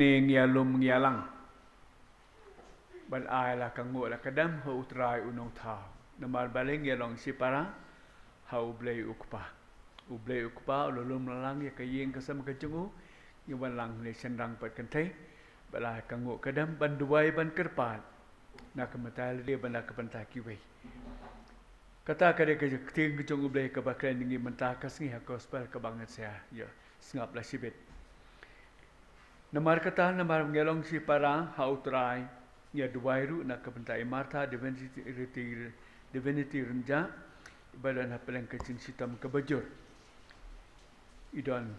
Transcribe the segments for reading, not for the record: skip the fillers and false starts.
ning ya lum ya lang ban ai la kango la kadam ho utrai unong thao namar baleng ya long sipara ha ublei ukpa lulum lang ya kayeng kasam kajungu ya ban lang ne sendang pat kan thai bala kango kadam ban duai ban kerpat nak matal dia ban nak pantai kiwei kata kade ke ting kejung ublei ke bakran ningi mentah kasngi ha gospel ke banget saya ya sengap la sibet namar kata namar ngelong sipara ha utrai ya duairu nak kebentai Martha divinity renja badan hapeleng kecing sitam kebajur idon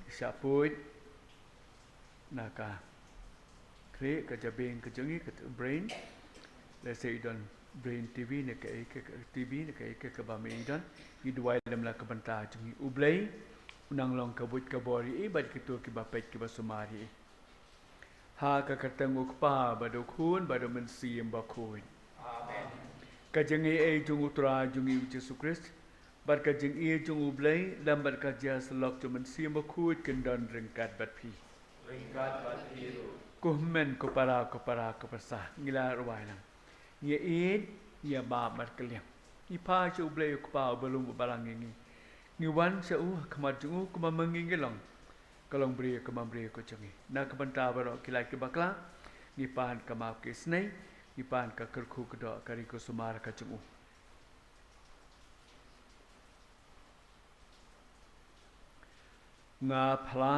siaput naka kre kejabeng kejengi ke brain let's say idon brain TV ne ke TV ne ke bame idon iduai dalam la kebentai jengi ublei unang long kabut kabori ibad kitu ki bapet ki basumari ha ka katang ukpa badukun badu mensim bakun amen kajengi jung utra jungi Yesus Kristus bar kajengi jung ublei lam bar kaja selok tu mensim bakun kendan ringkat batpi kuhmen ko para persah ngila ruai lang ye id ye ba mat keliam ipa chu ublei ukpa belum barang ini ngiwan seu kemaju kemamengilong kalong beri kemamberi ko cengi na kebanta baro kilai ke bakla nipan kamap ke snei nipan ka kerku kedo kari ko sumar ka cengu nga phla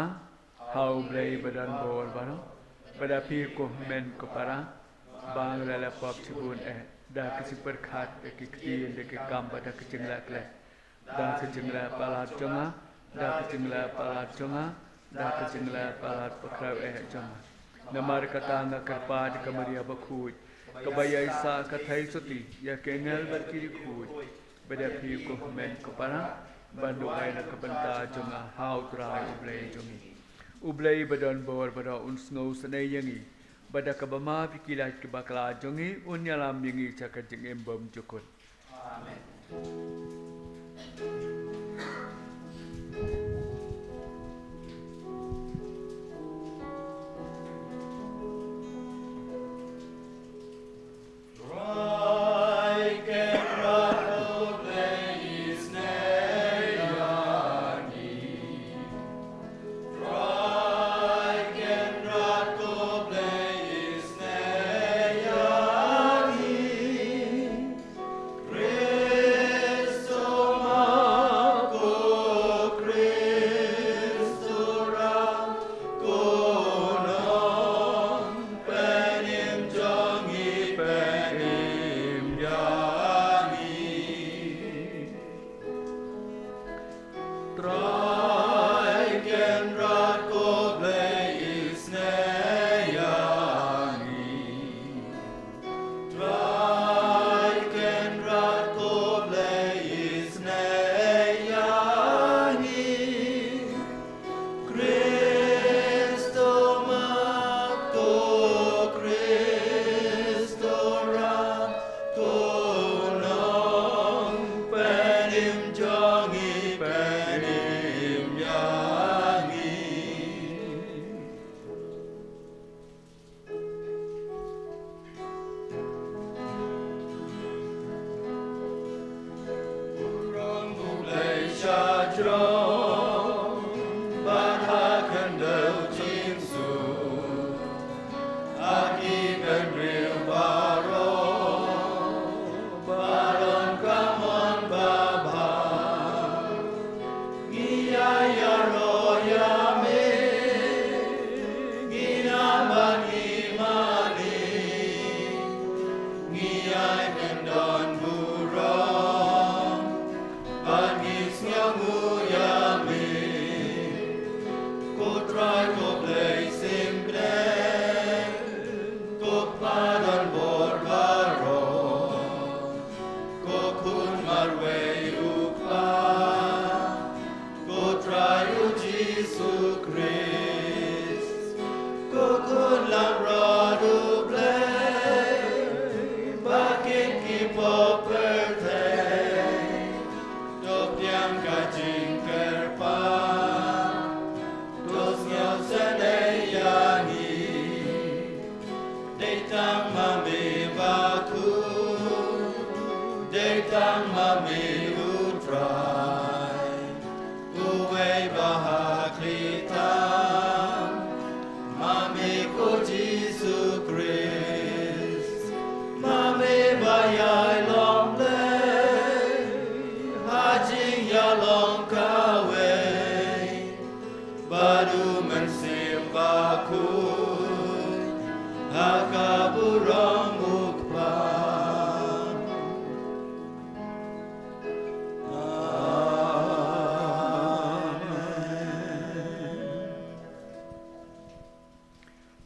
hau blei badan bor baro pada pi ko men ko para bang la pop cibun da kisi berkat ke kiti de ke kam pada kecengla kle da kecengla pala jonga da kecengla pala jonga da kecengla pala pakrau jonga namar kata nga kerpa di kamaria bakut kabaya isa kathai suti ya kengel berkiri kut pada pi ko men ko para bandu ai na kabanta jonga hau trai ublei jongi ublei badon bor bada unsngau sanai yangi bada kabama pikilat ke bakla jongi unyalam yangi cakajeng embom jukun amen Christ, oh my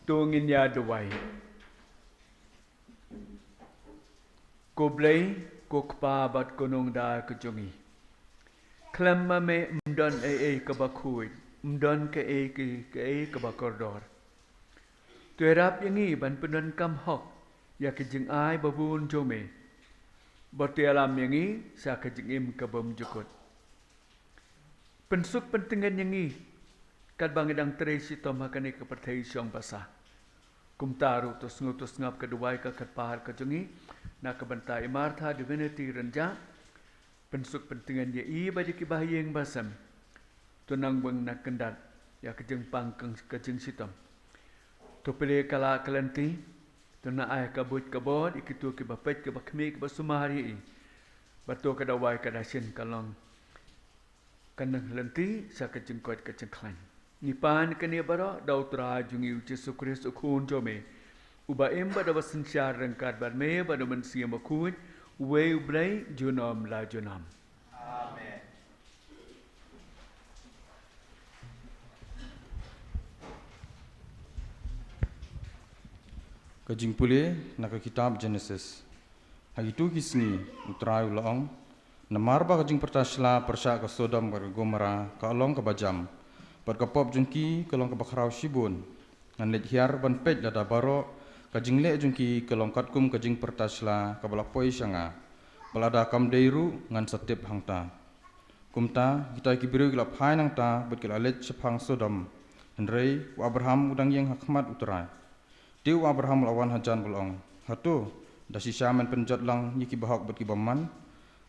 Tungin ya dawai. Ko blay ko kpa bat konong da kejungi. Klamma me mdon kabakui, mdon ke kabakordor. Tuerap yangi ban penon kam hok ya kejeng ai babun jome. Botialam yangi sa kejeng im kabam jukut. Pensuk pentingan yangi kat bangidang teresi tomakani kepertai siang basah. Kumtaru tus ngutus ngap keduai ke ketpahar kejengi na kebentai martha divinity renja pensuk pentingan ye i bagi kibahiyeng basam tunang beng nak kendat ya kejeng pangkeng kejeng sitom tu pele kala kelenti tuna ai kabut kabod ikitu kibapet kibakmi kibasumari i batu kedawai kadasin kalong kanang lenti sa kejeng kot kejeng klan Nipan kani bara dautra jungi Yesus Kristus ukun jome uba emba da basensyar rengkat bar me pada mensia makun we ublay junam la junam. Amen. Kajing pule naka kitab Genesis. Hagitu kisni utrai ulaong namarba kajing pertasla persya ke Sodom ke Gomora ka along ke bajam. Berkapop jungki kelong kebakrau sibun. Ngan let hiar ban pej lada baro kajing le jungki kelong katkum kajing pertasla kabalapoi syanga. Balada kam deiru ngan setip hangta. Kumta kita kibiru gelap hai nangta bet kelalet sepang Sodom. Henrei wa Abraham udang yang hakmat uterai. Diu Abraham lawan hajan bulong. Hatu dasi syaman penjat lang yiki bahok bet kibaman.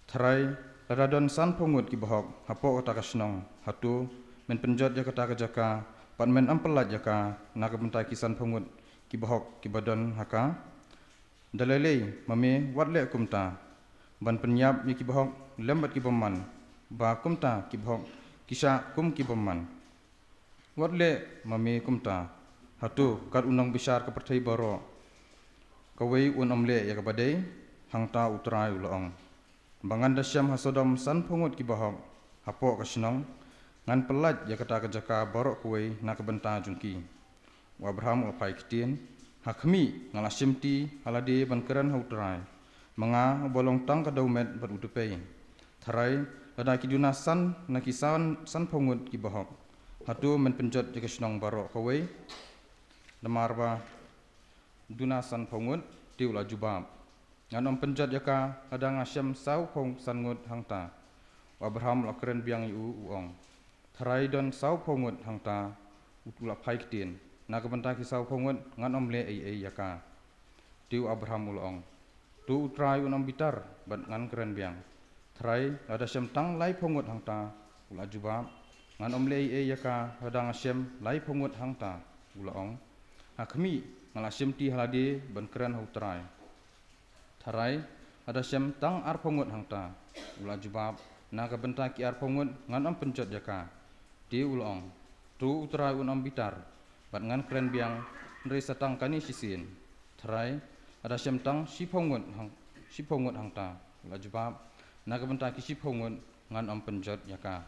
Tharai ladadon san pungut kibahok hapo kata kasnong. Hatu men penjat ya kata kejaka pan men ampelat jaka nak bentai kisan pungut kibahok kibadon haka dalele mame watle kumta ban penyap ni kibahok lembat kibaman ba kumta kibahok kisah kum kibaman watle mame kumta hatu kat unang besar ke pertai baro kawai un omle ya kabadai hangta utrai ulong bangan dasyam hasodom san pungut kibahok hapo kasnong ngan pelat ya kata kejaka borok kuai nak benta jungki. Wa Abraham apai kitien hakmi ngalasimti halade ban keran hautrai. Menga bolong tang ka daumet berudupai. Tharai lada kiduna san nakisan san pongut ki bahok. Hatu men penjot ya kesnong borok kuai. Damarba duna san pongut diula jubab. Ngan om penjot ya ka ada ngasyam sau pong sangut hangta. Wa Abraham lakren biang yu uong. Tharai don sau pongut hangta utula phaik tin na kabanta ki sau pongut ngan omle ai yaka tiu Abraham ulong tu utrai unam bitar bat ngan keren biang tharai ada syam tang lai pongut hangta ula jubab ngan omle ai yaka hadang syam lai pongut hangta ulong hakmi ngala syam ti halade ban keren utrai tharai ada syam tang ar pongut hangta ula jubab na kabanta ki ar pongut ngan om penjot yaka di ulong tu utrai unam bitar bat ngan keren biang nri satang kani sisin tharai ada syamtang sipongut hangta la jubab naga benta ki sipongut ngan om penjot yaka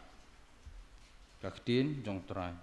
kaktin jong trai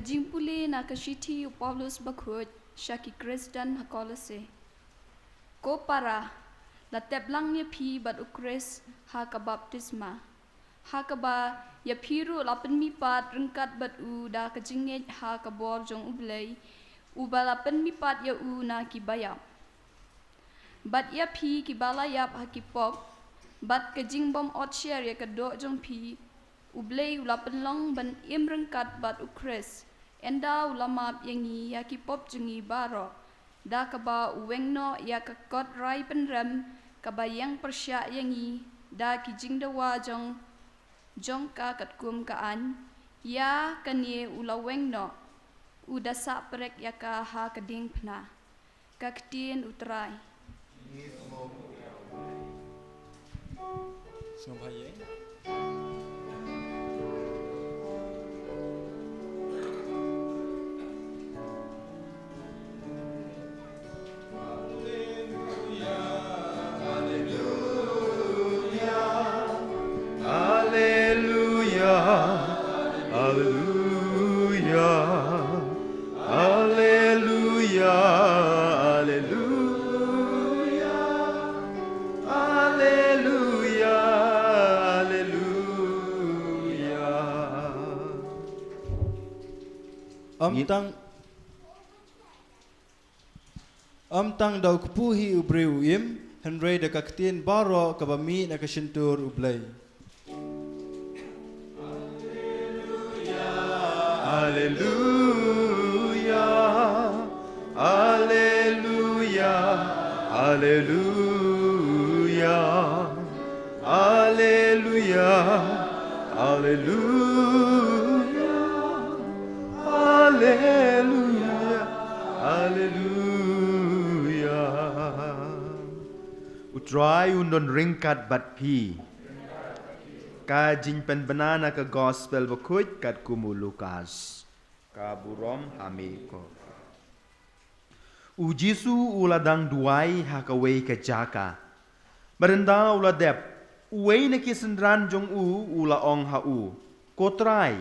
Kajing puli na kashiti u Paulus bakhut Shaki Kristan hakolase. Ko para la teblang ya pi bat ukris ha ka baptisma. Ha ka ba ya piru la penmipat rengkat bat u da kajinget ha ka bor jong ublay u bala penmipat ya u na ki bayap. Bat ya pi ki bala yap ha ki pop bat kajing bom ot share ya ka do jong pi ublay u la penlong ban im rengkat bat ukris. Enda ulama yangi ya ki pop jungi baro da ka ba uwengno ya ka kot rai penrem ka ba yang persya yangi da ki jingdawa jong ka kat kum ka an ya kanie ulawengno udasa prek ya ka ha kading pna ka ktien utrai Sampai Amtang daw kupuhi ubreu im henry de kaktien baro kabami na kasintur ublay. Alleluia, Alleluia, Alleluia, Alleluia, Alleluia, Alleluia, Alleluia. Utrai undon ringkat bat pi. Ka jing pen banana ka gospel bakut kat kumu Lukas. Ka burom hamiko. U Jisu uladang duai hakaway ka jaka. Barenda uladep. Uway na kisendran jong ula ong hau. Kotray.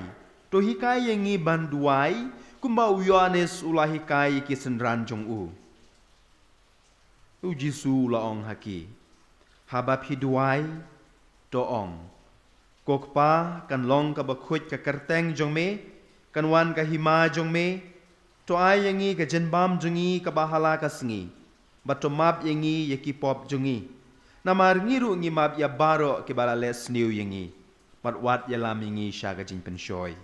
Tohikay yengi banduai. Kumba Yohanes ulahikay kisendran jong U Jisu ula ong haki. Habab hiduai doong. Kokpa kan long ka bakut ka kerteng jong me, kan wan ka hima jong me, to ay yangi ka jenbam jongi ka bahala ka sengi, bato map yangi yaki pop jongi, namar ngiru ngi map ya baro ke bala les new yangi, bat wat yalam yangi sya ka jing penshoy.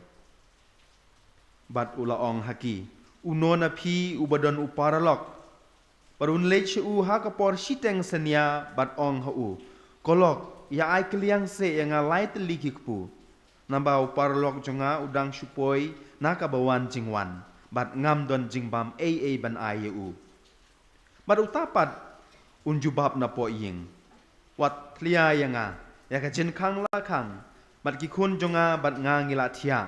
Bat ula ong haki, unona pi ubadon uparalok, barun lech ha ka por shiteng senya bat ong hau, kolok, ya ai keliang se yang alai teliki kepu. Nambau parlok jonga udang supoi naka bawan jingwan. Bat ngam don jingbam ban ai u. Bat utapat unjubab na po ying. Wat klia yanga ya ka jin kang la kang. Bat kikun jonga bat ngangila tia.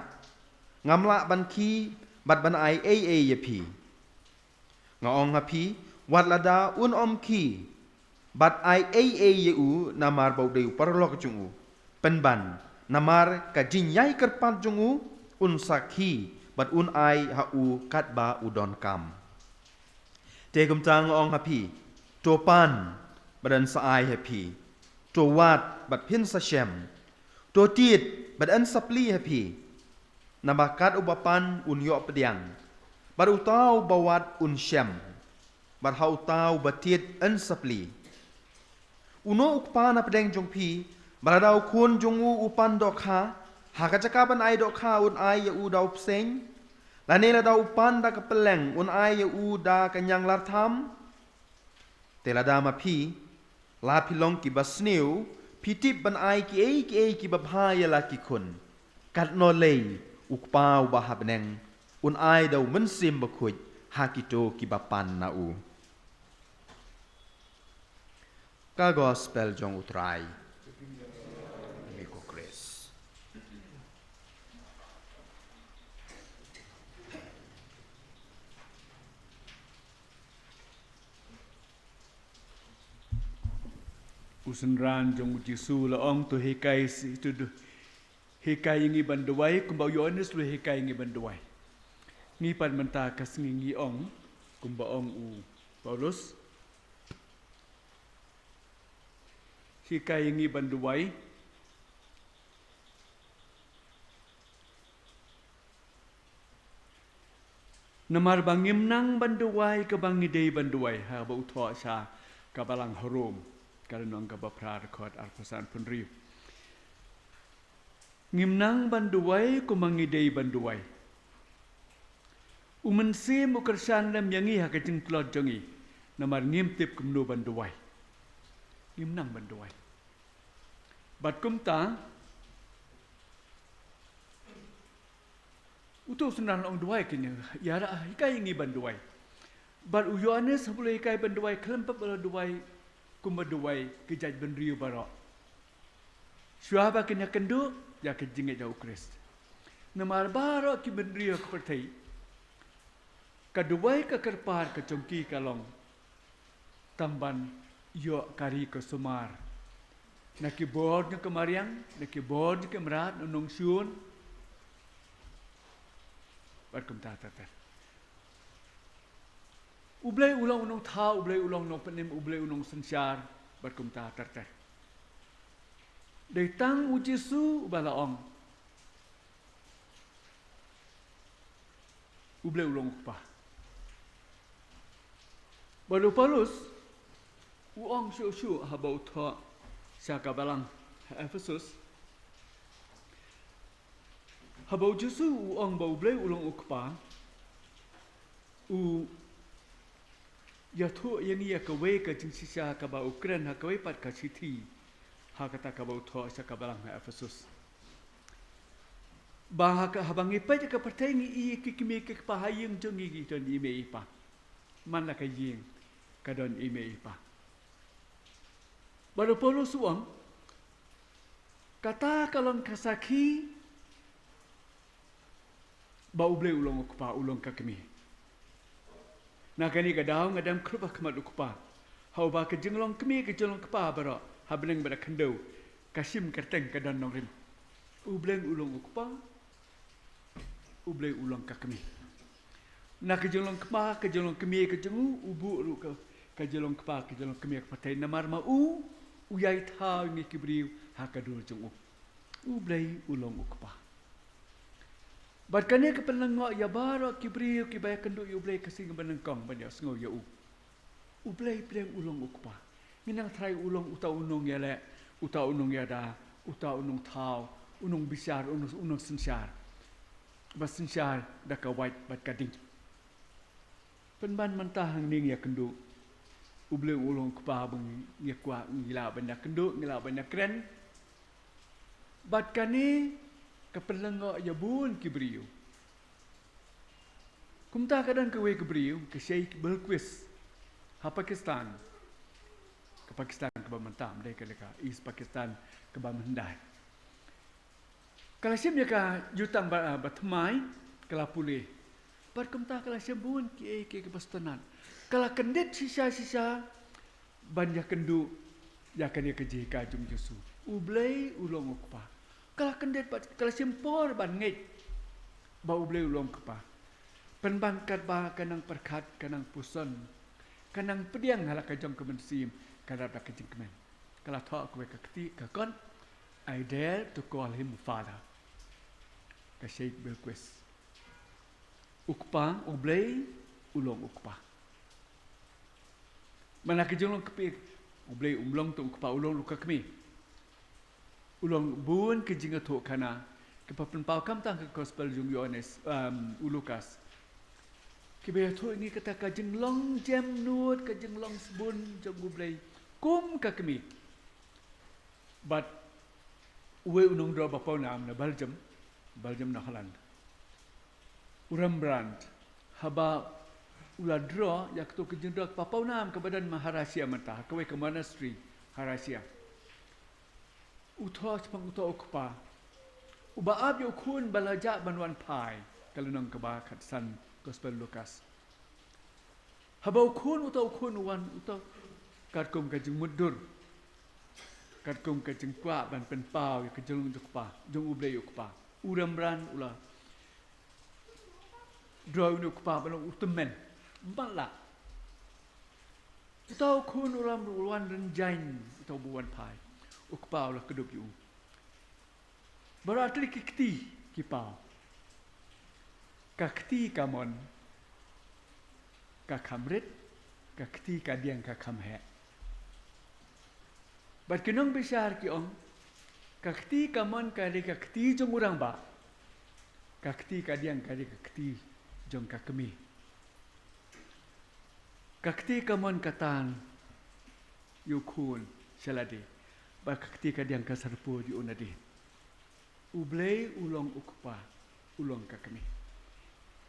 Ngamla ban ki bat ban ai yepi. Ngaong hapi wat lada om ki. Bat ai u namar bau deu parlok jungu penban namar ka jinyai kerpat jungu un sakhi bat un ai hau katba udon kam te gumtang ong hapi to pan badan sa ai hapi to wat bat pin sa shem to tit bat an sapli hapi namakat ubapan un yo pediang bat utau bawat un shem bat hau tau batit an sapli uno ukpa na pedeng jong pi baradau kun jongu upan dokha hakajaka ban ai dokha un ai ya u dau pseng lanela dau upan da kapeleng un ai ya u da kanyang lartham telada ma pi la pilong ki basneu pitip ban ai ki ki babha ya la ki kun kat no lei ukpa u bahabneng un ai dau mensim bakuj hakito ki bapan na u ka gospel jong utrai miko Chris usenran jong Jisu la ong to hikai si tu hikai ngi banduai kumbau Yohanes lu hikai ngi banduai ngipan menta kasngi ong kumba ong u Paulus hikai ngi banduai namar bangim nang banduai ke bangidei banduai ha ba utho sha ka balang harum kalenong ka bapra rekod arpasan punri ngimnang banduai ku mangidei banduai umensi mukersan lam yangi ha kajing plot jongi namar ngimtip kumnu banduai ngimnang banduai bat kumta utuh sunan ong duai kenya yara hikai ngi banduai bat uyoanes boleh hikai banduai kelempap bala duai kumba duai kejaj benriu barok syuaba kenya kendu ya kejinge jauh Krist namar barok ki benriu kepertai kaduai ka kerpar ka congki kalong tamban yo kari ke sumar naki bordnya kemariang naki bordnya kemerat nung syun barkum tata ublai ulang unong tha ublai ulang nong penim ublai unong sensyar barkum tata dei tang u Jesu bala ong ublai ulang pa balu Paulus uang syu habau tha syaka balang Efesus habau Jesu uang bau blai ulang ukpa u ya thu yang ia kawe ka jing sisa ka ba Ukraine ha kawe pat ka city ha kata ka bau tha syaka balang Efesus bah ka habang ipa ka pertai ngi i kikimi ke pahayeng jongi gi don i me ipa man la ka ying ka don i me ipa baru Paulus uang kata kalon kasaki bau blai ulong ukpa ulong kakmi nakani kadau ngadam krubah kemat ukpa hau ba ke jenglong kemi ke jenglong kpa bara habneng bara kendo kasim kerteng kadan nongrim ubleng ulong ukpa ubleng ulong kakmi nak ke jenglong kpa ke jenglong kemi ke jengu ubu ru ke jenglong kpa ke jenglong kemi ke patai namar ma uyai thau ni kibriu hakadul jengu ubleng ulong ukpa Barkane ke penengok ya baro kibriu ki bay kendu yu blai kasing benengkong banyak sengo ya u blai pleng ulong ukpa minang trai ulong uta unong ya le uta unong ya da uta unong thau unong bisar unong sensyar bas sensyar da ka white bat kading penban mentah hang ning ya kendu u blai ulong ukpa bung ya kwa ngila banyak kendu ngila banyak keren barkane kapelengok ya bun kibriu kumta kadang kewe kibriu ke Sheikh Belquis ha Pakistan ke bamantam dai ke leka East Pakistan ke bamandai kalasim ya ka jutang batmai kala pulih par kumta kalasim bun ke pastanan kala kendet sisa banyak kendu ya kan ya keji ka jum Yesu ublai ulong ukpa kalau kendet kalau simpor ban ngej bau blai ulong kepa penban kat ba kanang perkat kanang puson kanang pediang hala kajong kemensim kadap dak kejing kemen kalau thok we ka kti ka kon I dare to call him father ka Sheikh Belquis ukpa ublai ulong ukpa mana kejong kepi ublai umlong tu ukpa ulong luka kemi ulong bun ke jinga thok kana ke papen pau kam tang ke gospel jung Yohanes Lukas ke be thok ni kata ka jing long jam nut ka jing long bun jong gublai kum ka kemi but we unong dro ba pau nam na Belgium na Holland Rembrandt haba ula dro yak to ke jing dro pa pau nam ke badan Maharasia mata ke we ke monastery Harasia uthos pang uto ukpa uba ab yo kun balaja banwan pai kalunong kaba katsan gospel Lukas habau kun uto kun wan uto katkum kajing mudur katkum kajing kwa ban pen pau ya kajung ukpa jung ublei ukpa urambran ula draw nuk pa balong utemen bala tau kun ulam ruan renjain tau buan pai ukpa ulah keduk yu berarti kikti kipau kakti kamon kakamrit kakti kadiang kakamhe bat kinong bisyar ki ong kakti kamon kari kakti jong urang ba kakti kadiang kari kakti jong kakemi kakti kamon katan yukun seladi ba kakti kadiang kasarpu di unadi ublei ulong ukpa ulong kakemi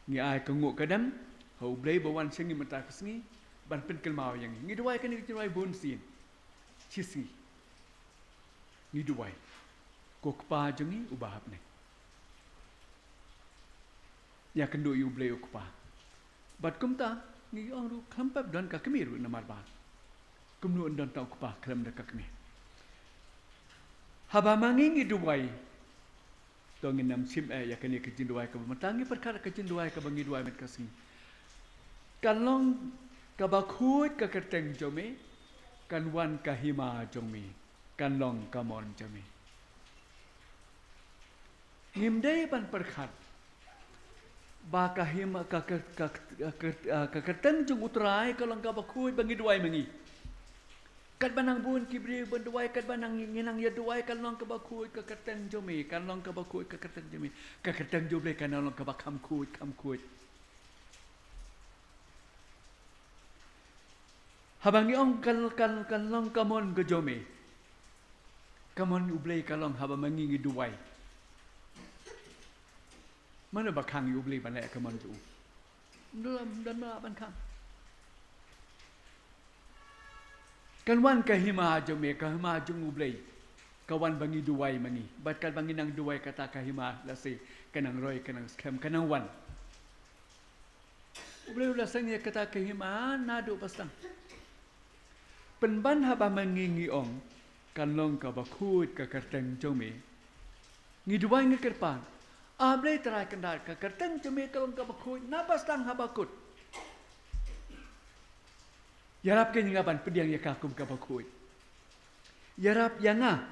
ngi ai kanguk kadam ho ublei bawan sengi mata kesngi ban pen kelmau yang ngi duai kan ngi duai bon sin chisngi ngi duai kokpa jengi ubahap ne ya kendo yu ublei ukpa bat kumta ngi ong ru klampap dan kakemi ru namar ba kumnu ndon ta ukpa klam da kakemi haba mangi ngi duai tongin nam sim ya kani ke jinduai ke matangi perkara ke jinduai ke bangi duai met kasing kanlong ka bakut ka kerteng jome kan wan ka hima jome kanlong kamon jome ngimdei ban perkhat ba ka hima ka kerteng jong utrai kalong ka bakut bangi duai mangi kat banang bun kibri banduai kat banang nginang ya duai kan long kabakut ka kerteng jome kan long kabakut ka kerteng jome ka kerteng jome kan long kabakam kut habangi ong kan long kamon ke jome kamon ublei kalong haba mangi duai mana bakang ublei banai kamon ju dalam dan ban kam kanwan kahima jome kahima jung ublei kawan bangi duai mangi bat kan bangi nang duai kata kahima lase kanang roy kanang scam kanang wan ublei ulah sang kata kahima nadu pasang penban haba mangi ong kan long ka bakut ka kerteng jome ngi duai ngi kerpan ablei trai kendar ka kerteng jome kalong ka bakut na pasang habakut yarap ke ngaban pediang ya kakum ka bakut yarap yanga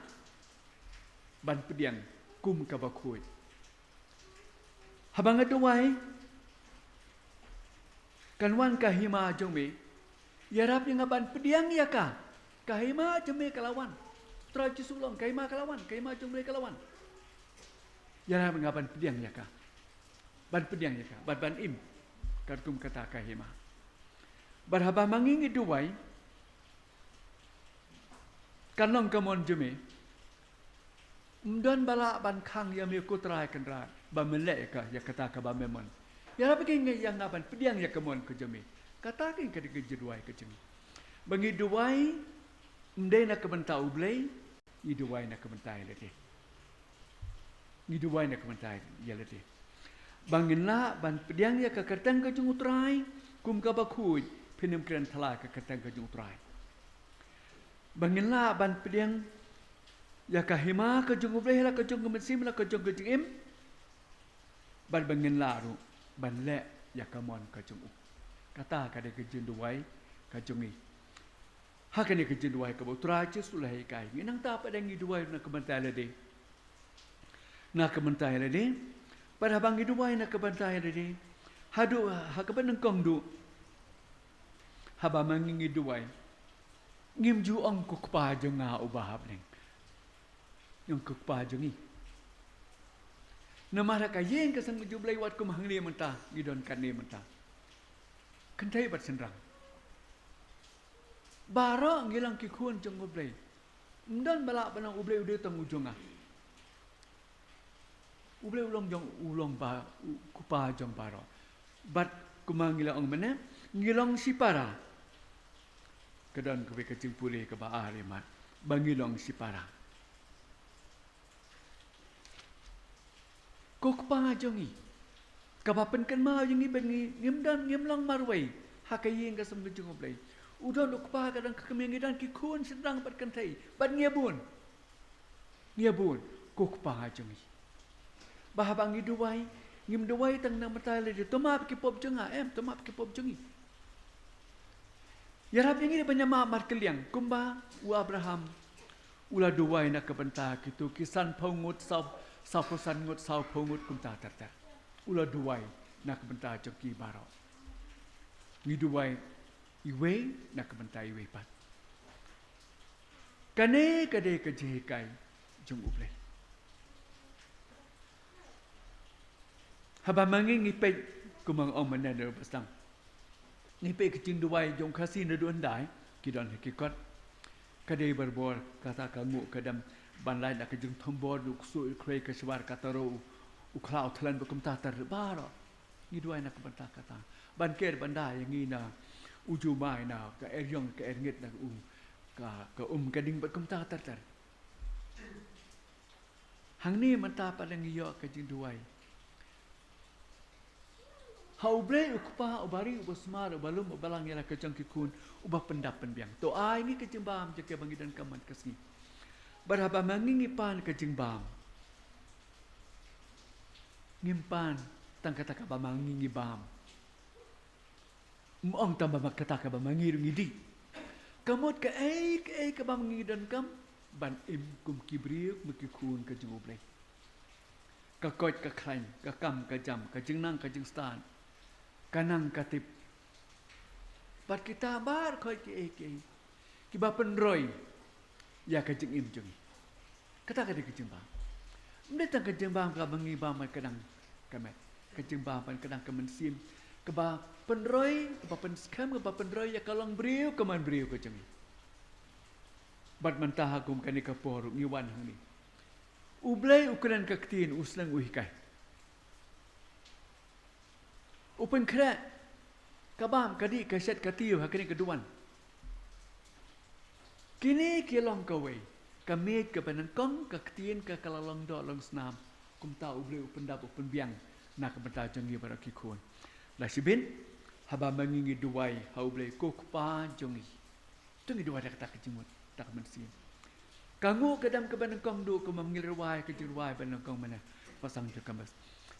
ban pediang kum ka bakut habang aduai kanwan kahima jome yarap yang ngaban pediang ya ka kahima jome kalawan traji sulong kahima kalawan kahima jome kalawan yarap ngaban pediang ya ka ban pediang ya ka ban im kartum kata kahima berhaba mangingi duai kanong kamon jeme mdan bala ban khang ya me kutrai kendra ba melek ka ya kata ka ba memon ya rapi ngi yang ngaban pediang ya kamon ke jeme kata ke ke duai ke jeme bangi duai mde na ke benta ublei ni duai na ke benta lete ni duai na ke benta ya lete bangina ban pediang ya ka kertang ke jungutrai kum ka bakut pinim keren thala ka katang ka jung trai bangila ban pediang ya ka hima ka jung ublei la ka jung mesim la ka jung im ban bangila ru ban le ya ka mon ka jung kata ka de ka jung duai ka jung i ha ka ni ka jung duai ka bo trai che sulai kai ni nang ta pa dangi duai na ka bantai le de na ka bantai le de pada bangi duai na ka bantai le de hadu ha ka ban kong du haba mangingi duai ngim ju ong kukpa jonga ubahap ning yung kukpa jongi namara ka yeng ka sang jublai wat kum hangli menta gidon kanne menta kentai bat senrang bara ngilang ki khun jong ublai ndan bala banang ublai ude tong ujonga ublai ulong ba kupa jong baro bat kumangila ong mena ngilong sipara kedan ke kecing pulih ke ba arimat bangilong sipara kok pa jongi kapapen kan ma jongi bengi ngimdan ngimlang marwai hakayeng ka sam jung oblai udon kok pa kadang kemengidan ki kun sedang bat kantai bat ngiabun kok pa jongi bahabangi duai ngim dawai tang nang matai le to ma ki pop jenga to ma ki pop jengi ya rap yang ini banyak mar keliang kumba u Abraham ula dawai nak kebenta kitu kisan paungut sau pesan ngut sau paungut kumta tar ula dawai nak kebenta joki baro ngi dawai iwe nak kebenta iwe pat kane kade kejekai jung uble haba mangi ngipe kumang om manana pasang ngipe kecing duai jong kasi na duan dai kidon hakikot kade berbor kata kamu kadam banlai nak kejung tombor duk su krei keswar kataro uklau thlan bekum ta tar baro ngi duai nak banta kata ban ker banda yang ngi na uju mai na ka eryong ka erngit na ka kading bekum ta tar hang ni manta palang iyo kejing duai haubre ukpa ubari ubasmar ubalum ubalang yala kecang kikun ubah pendapan biang to ai ni kejembam jeke bangidan kaman kesni berhaba mangingipan kejembam ngimpan tang kata ka bamangingibam muang tambah kata ka bamangiru ngidi kamot ka ai ka bamangidan kam ban im kum kibriuk mekikun kejenguble ka kot ka klain ka kam ka jam ka jengnang ka jengstan kanang katip bat kita bar khoi ki ba penroi ya ka jeng im jeng kata ka de jeng ba mde tang ka jeng ba ka bangi ba mai kadang kamet ka jeng ba pan kadang ka mensim ka ba penroi ka ba pen skam ka ba penroi ya kalong briu ka man briu ka jeng bat mentah hakum kani ka poru ngiwan hang ni ublai ukuran ka ktin uslang uhikai Open crack, kabam kadi kaset katiu hakini keduan. Kini kilong kawe, kami ke penengkong kaktiin ke kalalong do long senam, kum tahu boleh open dap open biang nak benda jengi pada kikun. Lah sibin, haba mengingi duai hau boleh kokpa jengi. Jengi duai dak tak kejimut tak mensin. Kamu kedam ke penengkong do ke memengil ruai ke ruai penengkong mana pasang jekamas.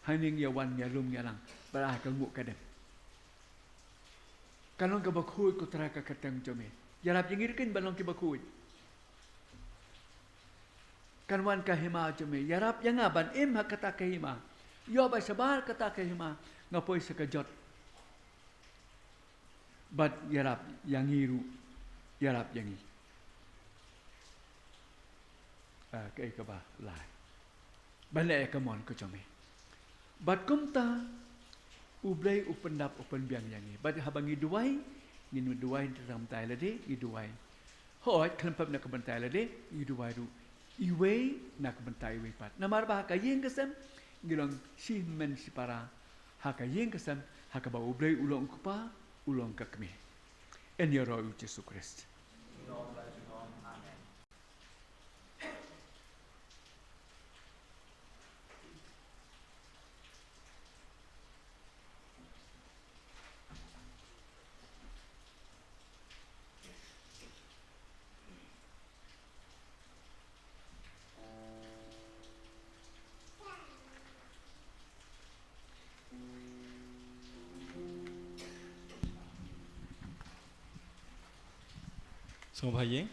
Haning ya wan ya lum ya lang barah kamu kadang kalong ka bakhuy ko tra ka katang jome yarap yingirkin balong ki bakhuy kanwan ka hima jome yarap yanga ban im hakata ka hima yo ba sabar kata ka hima ngapoy sa kajot bat yarap yangiru yarap yangi kay ka ba lai balai ka mon ko jome Bat kumta ublay upendap upen biang yangi. Bat habangi duai, nginu duai dalam tailade, iduai. Hoat kelempap nak kebentai lade, iduai ru. Iwe nak kebentai iwe pat. Namar bah kayeng kesem, ngilong si men si para. Hakayeng kesem, hakaba ublay ulong kupa, ulong kakme. En ya roh Yesus Kristus. Song Bhai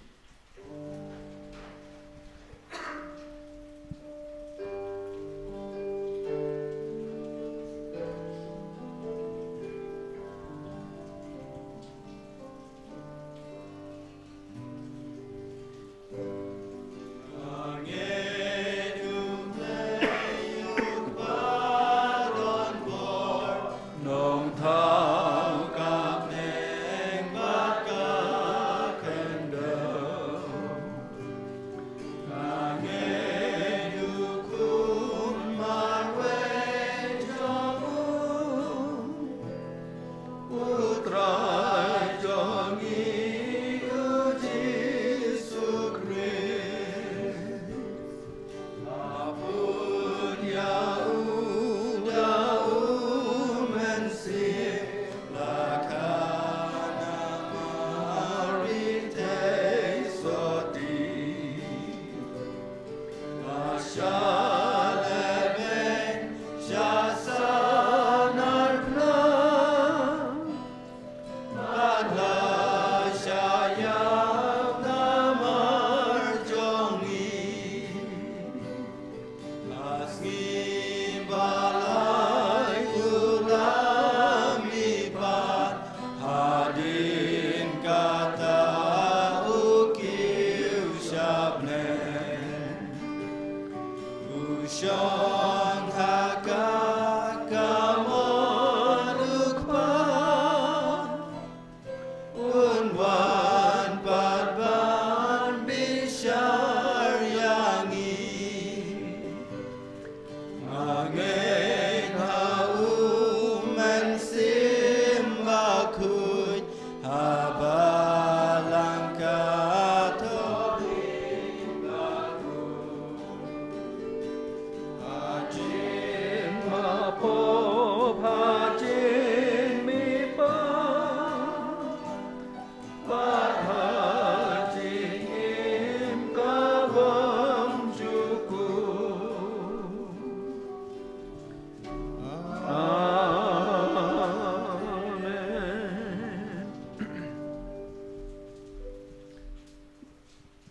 Shalom, Shasa.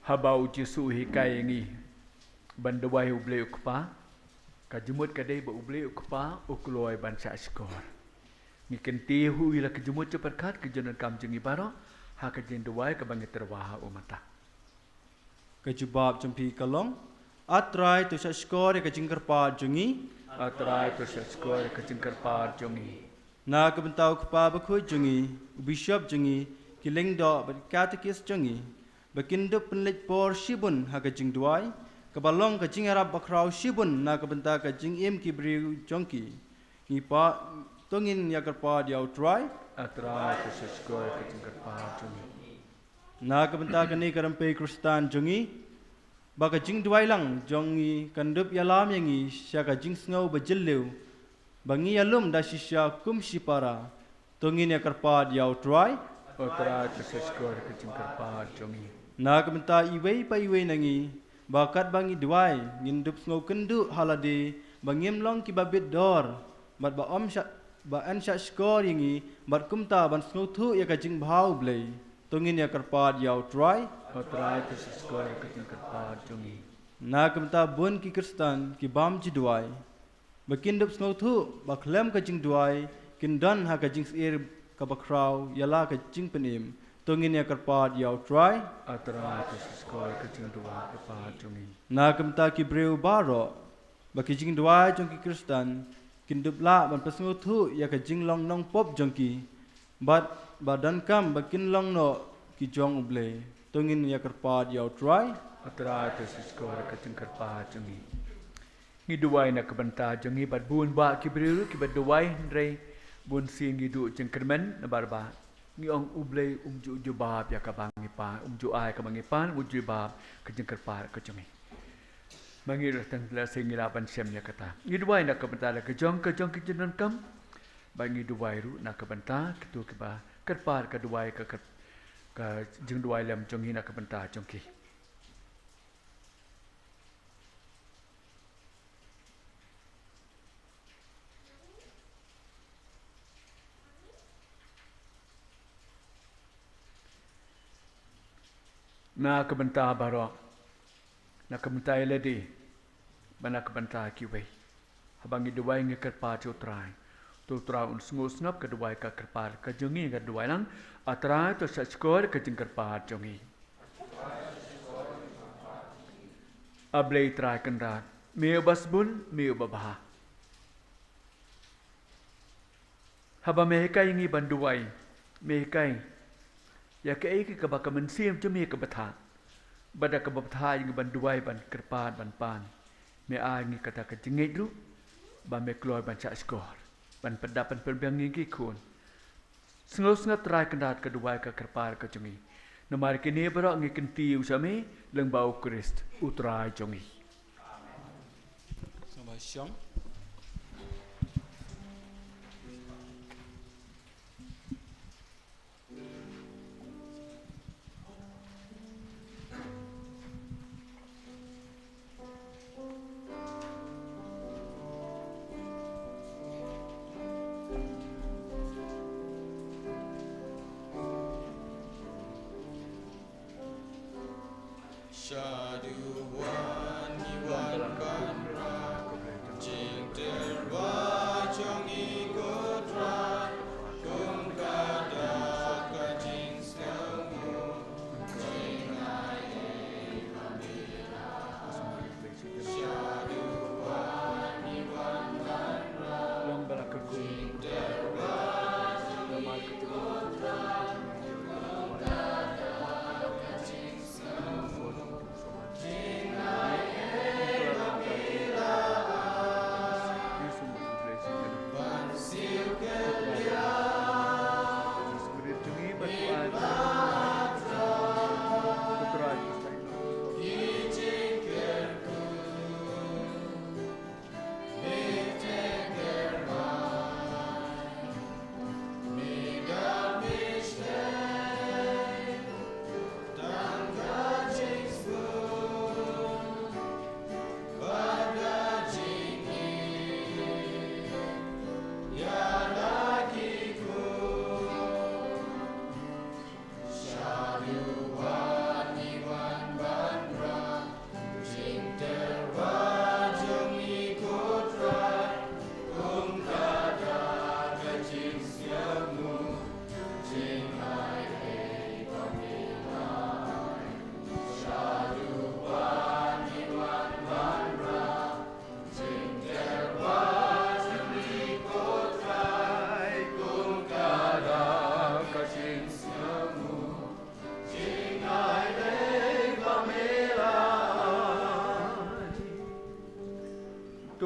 habau jisu hikai ngi bandawai ublei ukpa kajumut kadai ba ublei ukpa ukloi ban sa skor ngi kenti hu ila kajumut ceperkat kejonan kam jengi baro ha kajin dawai ka bangi terwaha umata Kejubab jempi kalong atrai tu skor ka jingkar pa jungi atrai tu sa skor ka jingkar par jongi na ka bentau kpa bakhu jungi bishop jungi kiling do ba katekis jungi bakindup penlit por shibun ha ka jing duai ka balong ka jing arab bakrau shibun na ka benta ka jing im kibriu jongki ni pa tongin ya kar pa diau try atrai tu sa skor ka jingkar par jongi na ka benta ka ni karampe kristan jungi ba ka jing duai lang jongi kandup yalam yangi sya ka jing sngo bajileu bangi alum da shisha kum shipara tongin ya kar pa diau try atrai tu sa skor ka jingkar par jongi na ka benta iwei pa iwei nangi bakat bangi duai ngindup sngo kendu halade bangim long ki babit dor bat ba om sha ba an sha skor yangi bat kumta ban sngo thu ya ka jing bhau blei tongin ya karpad yau try atrai tu sa skor ka jingkar par jongi na ka benta bun ki kristan ki bam ji duai bakindup sngo thu ba klem ka jing duai kindan ha ka jing ir ka bakrau yala ka jing penim tongin ya karpad yau try atrai tu sa skor ka jingkar par jongi na ka benta ki breu baro ba ki jing duai jong ki kristan kindup la ban pasngo thu ya ka jing long nong pop jong ki bat badan kam bakin long no ki jong uble tongin ya karpad yau try atrai tu sa skor ka jingkar par jongi ngi duai na ka banta jongi bat bun ba ki briru ki bat duai ndrei bun singi du jengkermen na barba ngi ong ublei umju jubab ya ka bangi pa umju ai ka bangi pan umju bab ka jengker par ka jongi mangi ratang la singi la ban sem ya kata ngi duai na ka banta la ka jong ki jenon kam bangi duai ru na ka banta kitu ki ba kerpar ka duai ka jeng duai lam jongi na ka banta jongki na kabanta baro na kabanta iladi bana kabanta kiwei habang iduwai ngi kerpa tu trai un sngo snap ka duwai ka kerpa ka jongi ka duwai lang atrai to sa skor ka jing kerpa jongi ablei trai kandat meu basbun meu babah haba mekai ngi banduwai mekai ya ke iki ka baka mensim cumi ka batha bada ka batha yang ban duai ban kerpan ban pan me a ngi kata ka jingit ru ba me kloi ban cha skor ban pedapan perbang ngi kun sngos ngat trai kandat ka duai ka kerpar ka cumi namar kini baro ngi kenti usame leng bau krist utrai jongi sama syong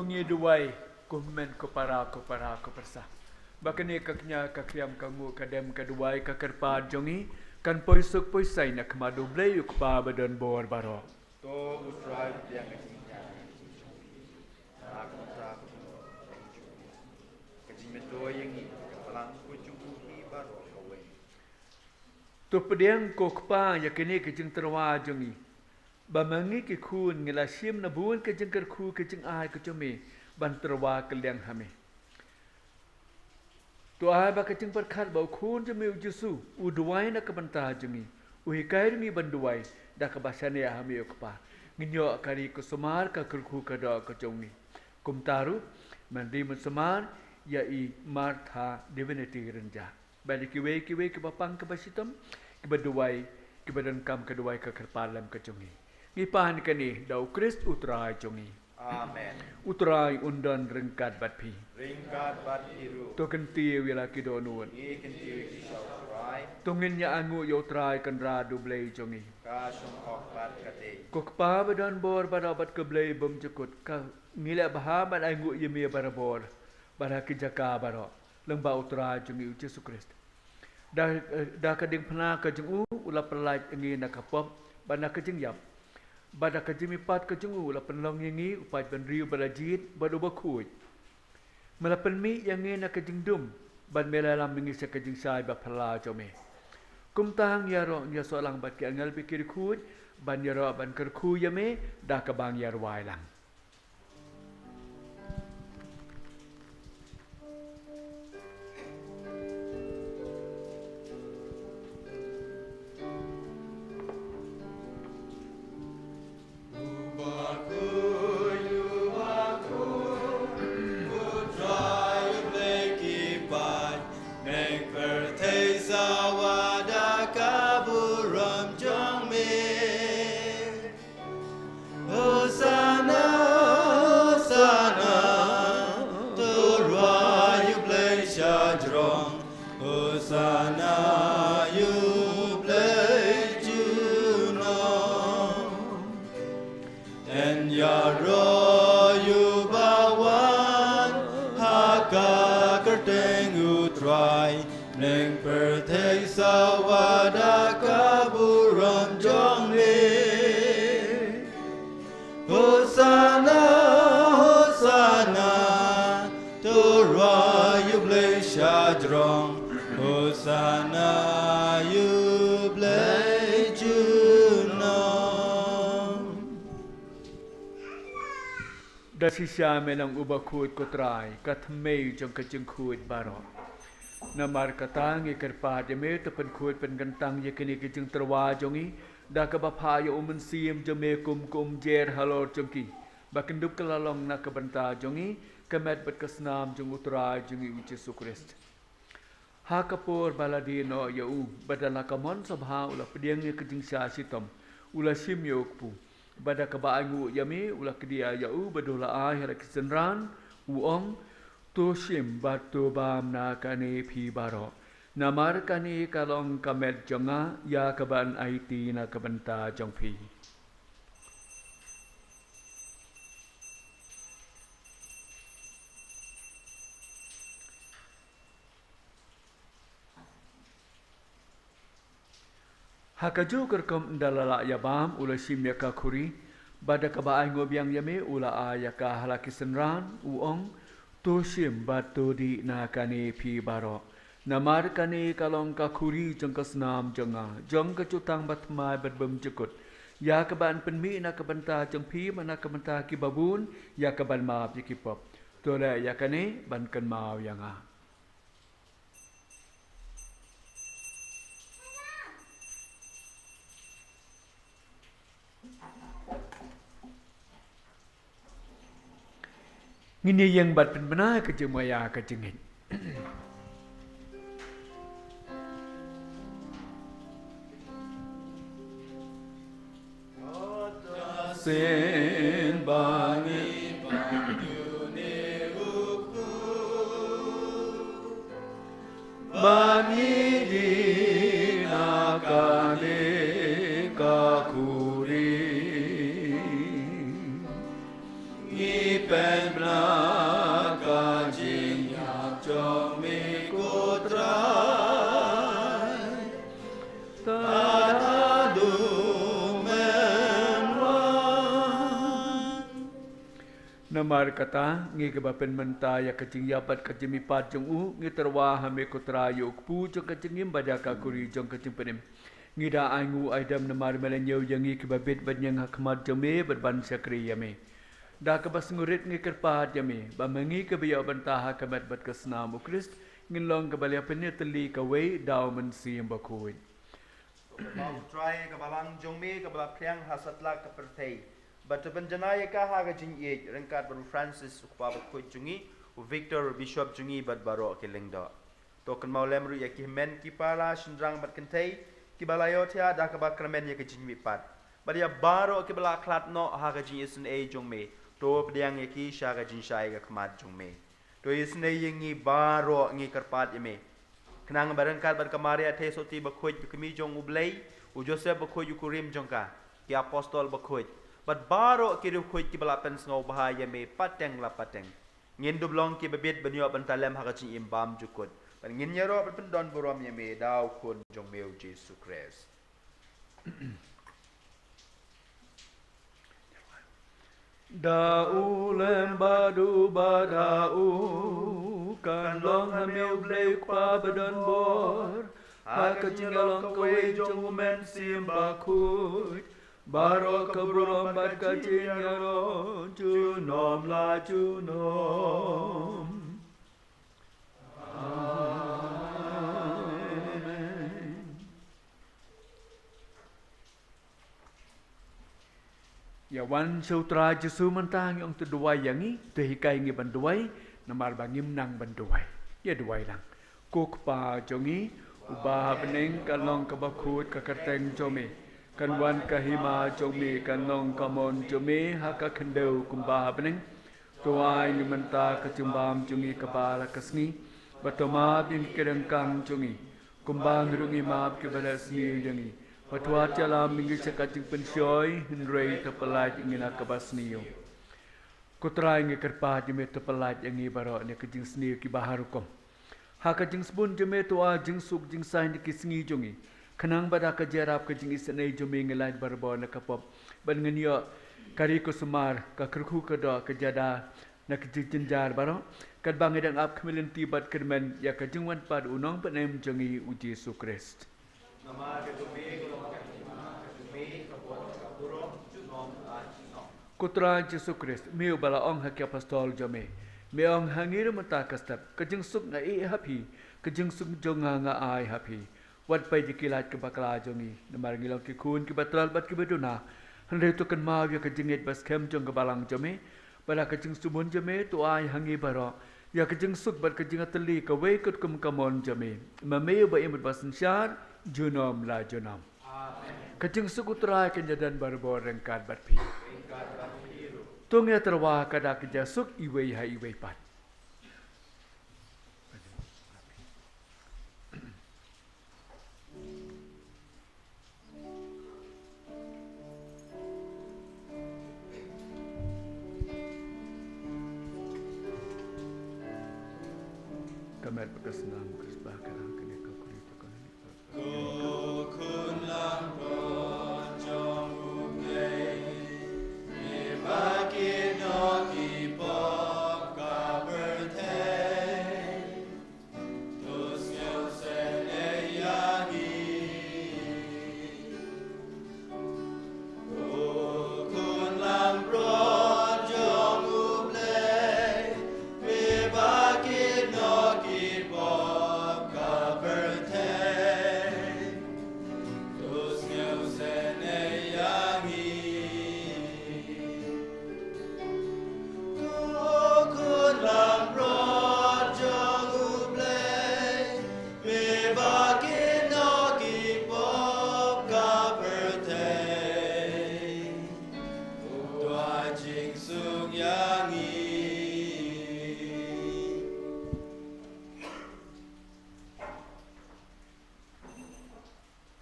ngi duwai ko men ko para ko persa. Bakani kaknya kakriam kamu kadem kaduai kakerpa jongi kan poisuk poisai nak madu blei uk pa badan bor baro. To utrai yang kecinya. Aku tak kecing medo yang ni pelang ku cukupi baru kawe. Tu pediang ko kpa yakini kecing terwa jongi. Bamangi ki kun ngila sim na buan kecing kerku kecing ai kecumi ban terwa keliang hame. Tu ai ba kecing perkat bau kun jemi ujusu uduai na kebanta jongi. Uhikai ni banduai dah kebasane hame ukpa. Nginyo kari ko semar ka kerku kada kejongi. Kumtaru mandi mensemar ya i Martha divinity renja. Bali kiwe ke bapang ke basitam ke baduai ke badan kam keduai ke kerpalam kejongi. Ngipan kani dau Krist utrai jongi. Amen. Utrai undan rengkat batpi. Ringkat bat iru. To kenti wila kidonun. Ikan tiwi kisau utrai. Tungin nya angu yo trai kan radu blei jongi. Kasung kok bat kate. Kokpa badan bor barabat ke blei bom cekut ka ngila bahabat angu yemi barabor. Bara kijaka baro. Lembah utrai jongi Yesus Kristus. Dah kading pernah ke jengu ulah pelai ingi nak kapop bana ke jengyap. Bada ke jemipat ke jengu ulah penlong yangi upai benriu balajit badu bakui. Melapan mi yangi nak ke jengdum ban melalam mengi ke jengsai ba pala jome. Kumtang yaro nya solang bat ke angal pikir kuit ban yaro ban kerku yame dah ke bang yar wailang. Dasisya melang ubakut kotrai katmei jong kajeng kuit baro. Namar katang ikerpa jeme tepen kuit pen gentang yakini kajeng terwa jongi dah kabapaya umen siem jeme kum jer halor jongki. Bakendup kelalong nak kebenta jongi kemet bet kesnam jong utrai jongi Yesus Kristus. Hakapur baladino yau badala kamon sabha ulah pediangnya kajeng sitom ulah sim yokpu. Pada kebaangu yami ulah kedia yau badola akhir kesenran uong toshim batu bam na kane pi baro namar kane kalong kamet jonga ya keban IT na kebenta jong pi. Hakaju kerkom ndalala yabam ula simya ka khuri bada kabaai ngobiang yame ula aya ka halaki senran uong toshim batu di na kane pi baro namar kane kalong ka khuri jong kasnam jonga jong kecutang batmai badbem jekut ya kaban penmi na kabanta jong pi mana kabanta ki babun ya kaban maap yikipop tole ya kane ban kan mau yanga. Ini yang bat benar kejemaya kejengin. Sen bangi bangyune uku bangi dinakane kakuri ngipen Namar kata ngi ke bapen menta ya kecing yapat kecing mipat jong u ngi terwa hame kotra yo pu jong kecing im badaka kuri jong kecing penim ngi da aingu aidam namar melenyo yangi ke babet banyang hakmat jome berban sakri yame da ke bas ngurit ngi kerpat yame ba mengi ke biya bantah hakamat bat kesna mu krist ngin long ke balia penya teli ka wei daw men si mbakoi Bau try ka balang jong me ka bala priang hasatla ka pertei. But penjanaya ka haga jing ye rengkat baru Francis ukpa bakoi jungi u Victor Bishop jungi bat baro ke lengda. Token mau lemru ya ki men ki pala shindrang bat kentei ki balayotia da ka ba kramen ya ke jing mi pat. Badia baro ke bala klat no haga jing isun e jong me. To pediang ya ki shaga jing shai ka kmat jong me. To isun e yengi baro ngi karpat ya me. Kenang barangkat berkemaria te soti bakoi kemi jong ublei u Joseph bakoi kurim jongka ki apostol bakoi bat baro ki bakoi ki balapen ngau bahaya me pateng la pateng ngin dublong ki bebet benyo bantalem hakachi imbam jukut ban ngin yaro pendon borom ye me daw kun jong meu Jesus Christ Da ulem badu badau kan long hamil blei kwa badan bor haka jingalong kawai jong men sim bakut baro kabrom bat ka jingaron junom la junom Ya wan sutra Jesu mentang yang terduai yangi tehikai ngi banduai namar bangim nang banduai ya duai lang kuk pa jongi ubah bening kalong kabakut kakarteng jome kan wan kahima jome kalong kamon jome haka kendau kumbah bening tuai ni menta kacimbam jongi kabala kasni batoma bin kerengkang jongi kumbang rungi map ke balasni jongi Patwa jalam minggu sekacing pensyoi henrei terpelat ingin akabasniyo. Kutrai ngi kerpat jeme terpelat yangi barok ni kejing seni ki baharukom. Ha kejing sebun jeme tua jing suk jing sain di kisngi jongi. Kenang bada kejarap kejing isenai jeme ngelai barbo na kapop. Ban ngenyo kari ko sumar ka kerku kada kejada na kejing jenjar barok. Kad bang edang ap kemilin tibat kermen ya kejing wan pad unong penem jongi uji Yesus Krist. Kutra Yesus Krist, meu bala ong haki apostol jome. Meong hangir mata kastap, kejeng suk nga i hapi, kejeng suk jonga nga ai hapi. Wat pai dikilat ke bakla jongi, namar ngilong ki kun ki batral bat ki beduna. Handai tu kan mau ya kejeng et bas kem jong ke balang jome. Bala kejeng sumun jome tu ai hangi baro. Ya kejeng suk bat kejeng ateli ka wei kut kum kamon jome. Mameu ba imut basen syar, junom la junom. Kejeng suk utrai kenyadan barbor rengkat bat pi. Tungnya terwah kada kejasuk iwei ha iwei pat. Kamar bekas nam krisbah karang kene ko kurita kono.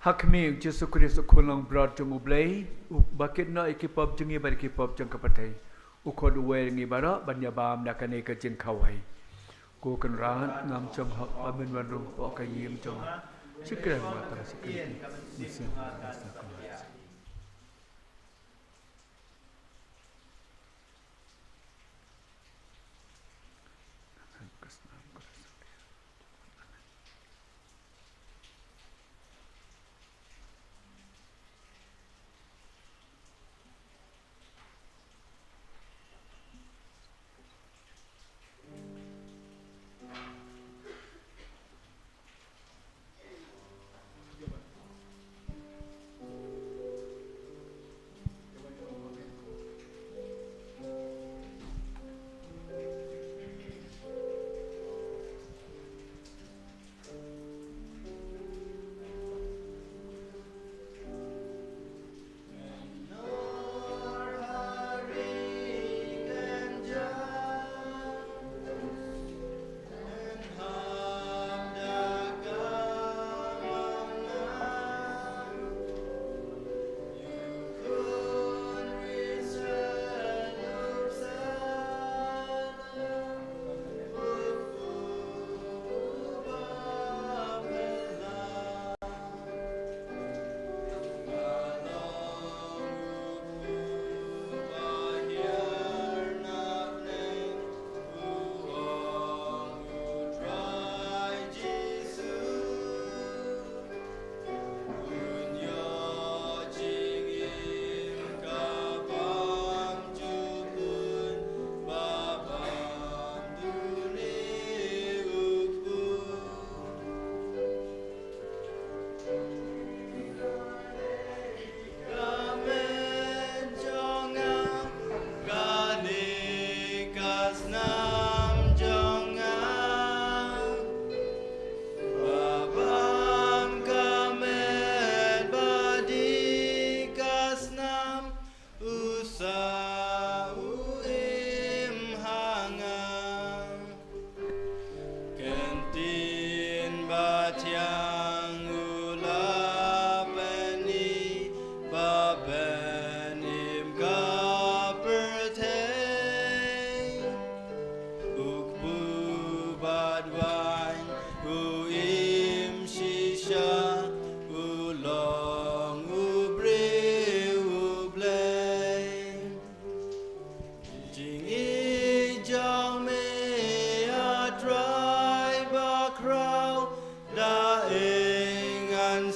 Hakmi Yesus Kristus kulong brod jong ublay bakit na ikipop jong ibar ikipop jong kapatay ukod uwer ng ibara banyabam na kanay ka jeng kaway ko kan rahat ngam jong hak pamin wanrung po kayim jong sikran mata sikran misin basta ko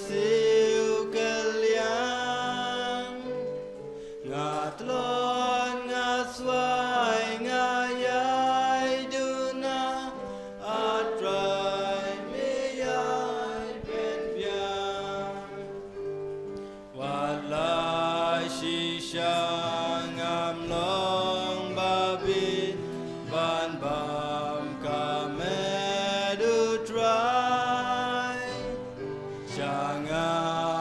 siu kalian ngatlon ngaswai ngayai duna atrai meyai ben biang walai shishang amlong babin ban bam kamedu try Shangauwan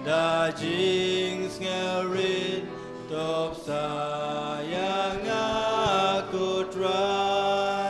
dajing ngerit top sayang aku try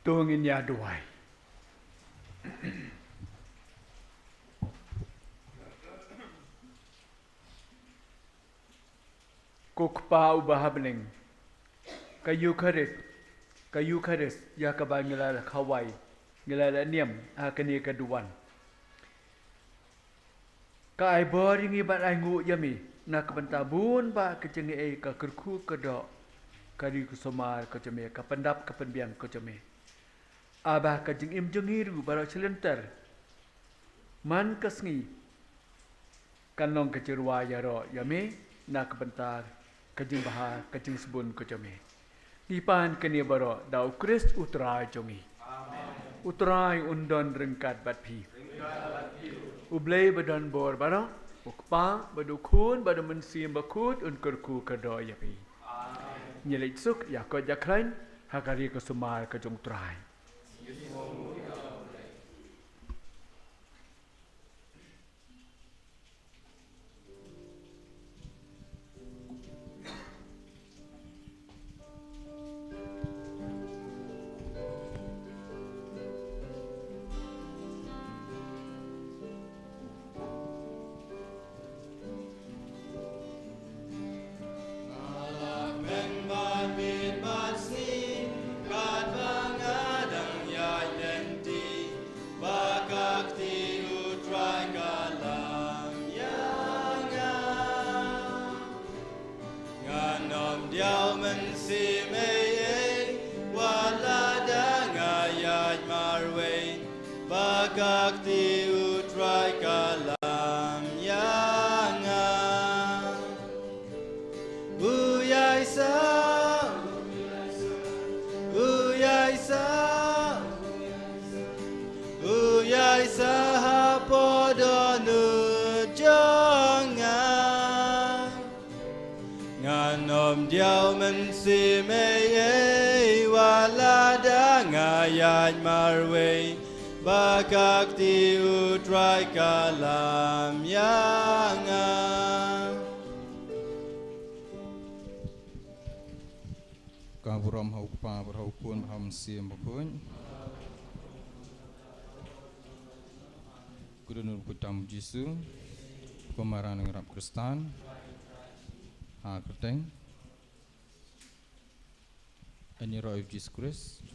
Tuhungin ya duai. Kukpa ubah bening. Kayu karis ya kabang ngilala kawai ngilala niam akani kaduan. Ka ai bor yang ibat ai ngu yami nak bentabun ba kecengi ka kerku kedok kari kusomar ko jeme ka pendap ka penbiang ko jeme. Abah kajing im jengiru barak selenter. Man kesngi. Kanong kecerwa yaro yame nak bentar kajing bahar kajing sebun ko jame. Ipan keni barak da Ukris utrai jongi. Utrai undon rengkat batpi. Ublay badan bor barak ukpa badukun badu mensim bakut unkurku kedo yapi. Nyelik suk yakot yakrain hakari kesumar kajung trai. Bagakti utrai kalam yanga Uyai sa Uyai sa Uyai sa hapodonu jangan Nganom diau mensimei walada ngayaj marwei Bagakti utrai kalam yanga Kaburam haukpa berhaukun hamsim bakun Kudunur kutam Jisu Pemaran ngerap Kristan Ha kerteng Ani roh Jesus Christ